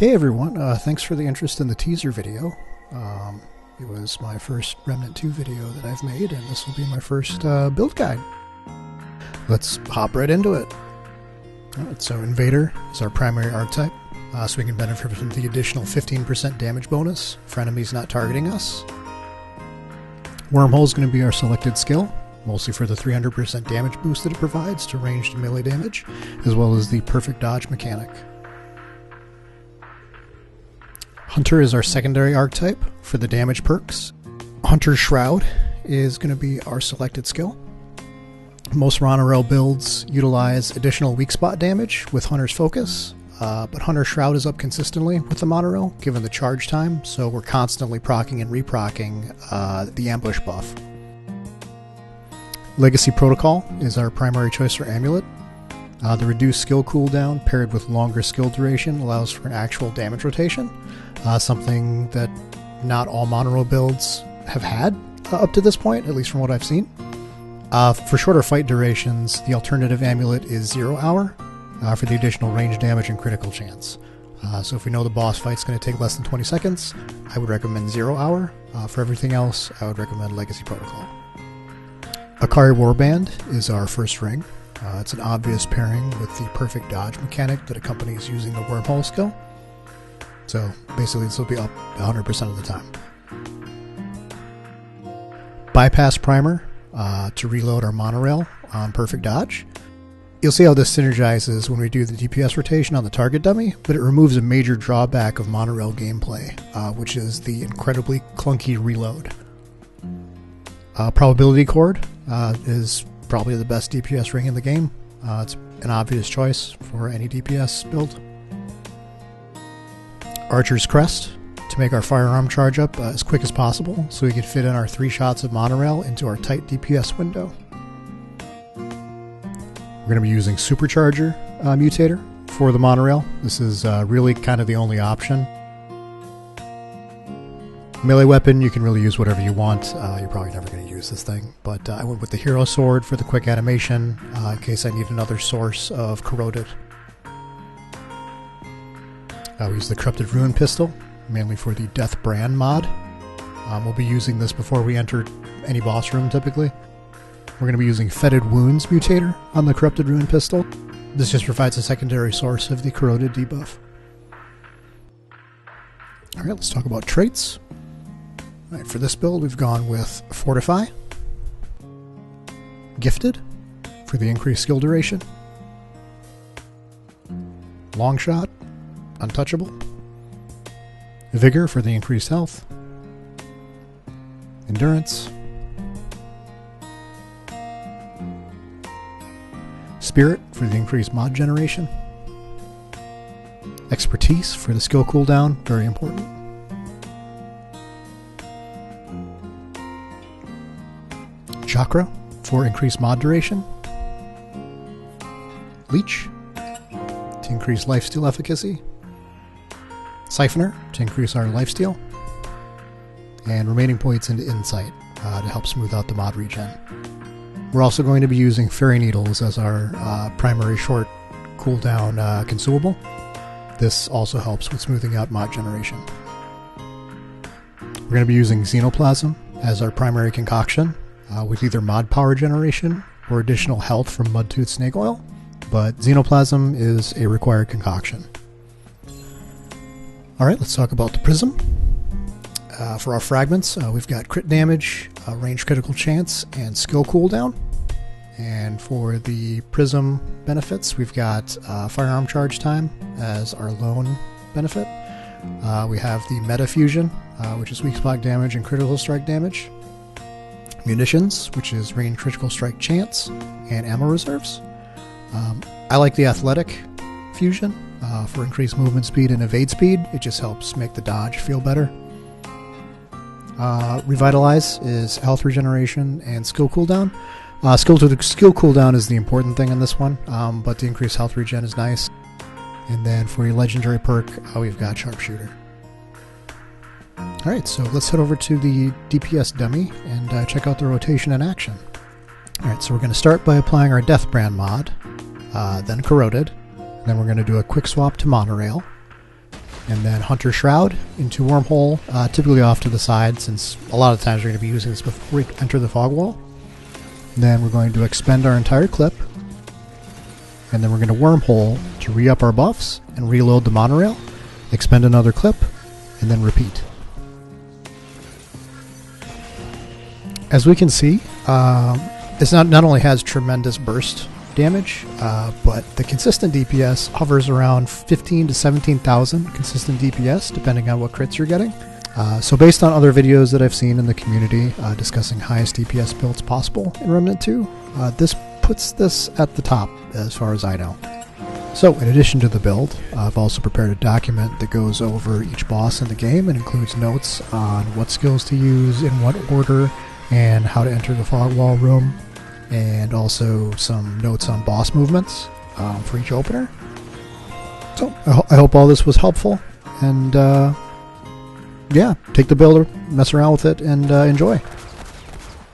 Hey everyone, thanks for the interest in the teaser video. It was my first Remnant 2 video that I've made, and this will be my first build guide. Let's hop right into it. Alright, so Invader is our primary archetype, so we can benefit from the additional 15% damage bonus for enemies not targeting us. Wormhole is going to be our selected skill, mostly for the 300% damage boost that it provides to ranged and melee damage, as well as the perfect dodge mechanic. Hunter is our secondary archetype for the damage perks. Hunter's Shroud is going to be our selected skill. Most Monorail builds utilize additional weak spot damage with Hunter's Focus, but Hunter's Shroud is up consistently with the Monorail, given the charge time, so we're constantly proccing and reproccing the ambush buff. Legacy Protocol is our primary choice for Amulet. The reduced skill cooldown paired with longer skill duration allows for an actual damage rotation, something that not all Monorail builds have had up to this point, at least from what I've seen. For shorter fight durations, the alternative amulet is 0 hour for the additional range damage and critical chance. So if we know the boss fight's going to take less than 20 seconds, I would recommend 0 hour. For everything else, I would recommend Legacy Protocol. Akari Warband is our first ring. It's an obvious pairing with the perfect dodge mechanic that accompanies using the Wormhole skill. So basically this will be up 100% of the time. Bypass Primer to reload our Monorail on perfect dodge. You'll see how this synergizes when we do the DPS rotation on the target dummy, but it removes a major drawback of Monorail gameplay, which is the incredibly clunky reload. Probability Cord is probably the best DPS ring in the game. It's an obvious choice for any DPS build. Archer's Crest to make our firearm charge up as quick as possible so we can fit in our 3 shots of Monorail into our tight DPS window. We're going to be using Supercharger Mutator for the Monorail. This is really kind of the only option. Melee weapon, you can really use whatever you want. You're probably never going to use this thing, but I went with the Hero Sword for the quick animation in case I need another source of Corroded. We use the Corrupted Ruin Pistol, mainly for the Death Brand mod. We'll be using this before we enter any boss room, typically. We're going to be using Fetid Wounds Mutator on the Corrupted Ruin Pistol. This just provides a secondary source of the Corroded debuff. Alright, let's talk about traits. Alright, for this build we've gone with Fortify, Gifted for the increased skill duration, Long Shot, Untouchable, Vigor for the increased health, Endurance, Spirit for the increased mod generation, Expertise for the skill cooldown, very important, Chakra for increased mod duration, Leech to increase lifesteal efficacy, Siphoner to increase our lifesteal, and remaining points into Insight to help smooth out the mod regen. We're also going to be using Fairy Needles as our primary short cooldown consumable. This also helps with smoothing out mod generation. We're going to be using Xenoplasm as our primary concoction with either mod power generation or additional health from Mudtooth Snake Oil, but Xenoplasm is a required concoction. Alright, let's talk about the Prism. For our fragments, we've got crit damage, range critical chance, and skill cooldown. And for the Prism benefits, we've got firearm charge time as our lone benefit. We have the Meta Fusion, which is weak spot damage and critical strike damage. Munitions, which is range critical strike chance, and ammo reserves. I like the Athletic Fusion for increased movement speed and evade speed. It just helps make the dodge feel better. Revitalize is health regeneration and skill cooldown. Skill cooldown is the important thing in this one, but the increased health regen is nice. And then for your legendary perk, we've got Sharpshooter. Alright, so let's head over to the DPS dummy and check out the rotation in action. Alright, so we're going to start by applying our Death Brand mod, then Corroded, then we're going to do a quick swap to Monorail, and then Hunter Shroud into Wormhole, typically off to the side, since a lot of times we're going to be using this before we enter the fog wall. And then we're going to expend our entire clip, and then we're going to Wormhole to re-up our buffs and reload the monorail, expend another clip, and then repeat. As we can see, this not only has tremendous burst damage, but the consistent DPS hovers around 15 to 17,000 consistent DPS, depending on what crits you're getting. So based on other videos that I've seen in the community discussing highest DPS builds possible in Remnant 2, this puts this at the top as far as I know. So in addition to the build, I've also prepared a document that goes over each boss in the game and includes notes on what skills to use, in what order, and how to enter the fog wall room, and also some notes on boss movements for each opener. So I hope all this was helpful, and yeah, take the builder, mess around with it, and enjoy.